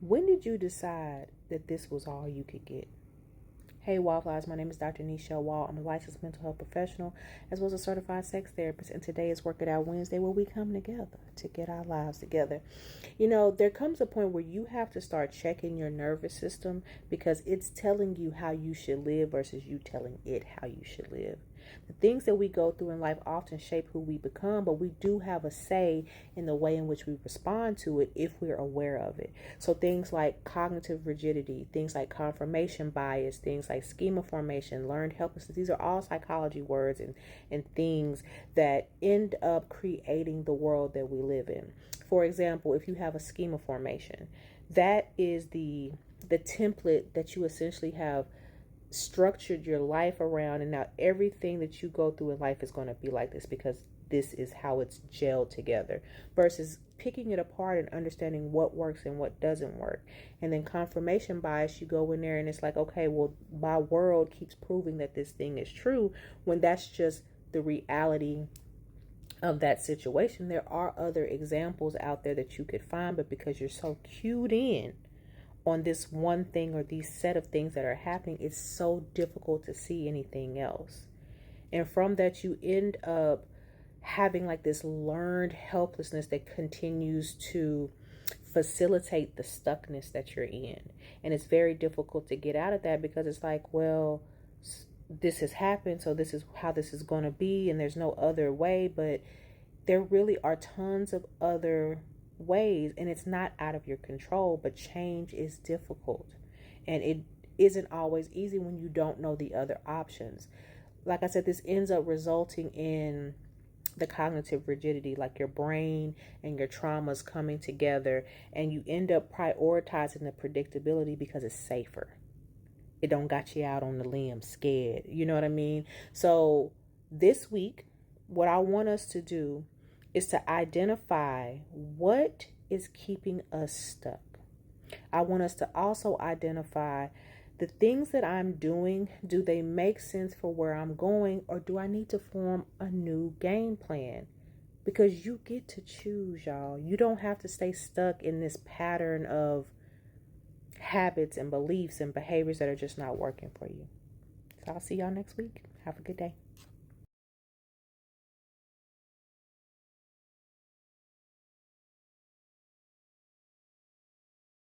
When did you decide that this was all you could get? Hey, Wallflowers, my name is Dr. Nichelle Wall. I'm a licensed mental health professional as well as a certified sex therapist. And today is Work It Out Wednesday, where we come together to get our lives together. You know, there comes a point where you have to start checking your nervous system because it's telling you how you should live versus you telling it how you should live. The things that we go through in life often shape who we become, but we do have a say in the way in which we respond to it if we're aware of it. So things like cognitive rigidity, things like confirmation bias, things like schema formation, learned helplessness, these are all psychology words and things that end up creating the world that we live in. For example, if you have a schema formation, that is the template that you essentially have structured your life around, and now everything that you go through in life is going to be like this because this is how it's gelled together, versus picking it apart and understanding what works and what doesn't work. And then confirmation bias, you go in there and it's like, okay, well, my world keeps proving that this thing is true when that's just the reality of that situation. There are other examples out there that you could find, but because you're so cued in on this one thing or these set of things that are happening, it's so difficult to see anything else. And from that, you end up having like this learned helplessness that continues to facilitate the stuckness that you're in. And it's very difficult to get out of that because it's like, well, this has happened, so this is how this is going to be, and there's no other way. But there really are tons of other ways, and it's not out of your control, but change is difficult, and it isn't always easy when you don't know the other options. Like I said, this ends up resulting in the cognitive rigidity, like your brain and your traumas coming together, and you end up prioritizing the predictability because it's safer. It don't got you out on the limb scared, you know what I mean? So this week, what I want us to do is to identify what is keeping us stuck. I want us to also identify the things that I'm doing. Do they make sense for where I'm going, or do I need to form a new game plan? Because you get to choose, y'all. You don't have to stay stuck in this pattern of habits and beliefs and behaviors that are just not working for you. So I'll see y'all next week. Have a good day.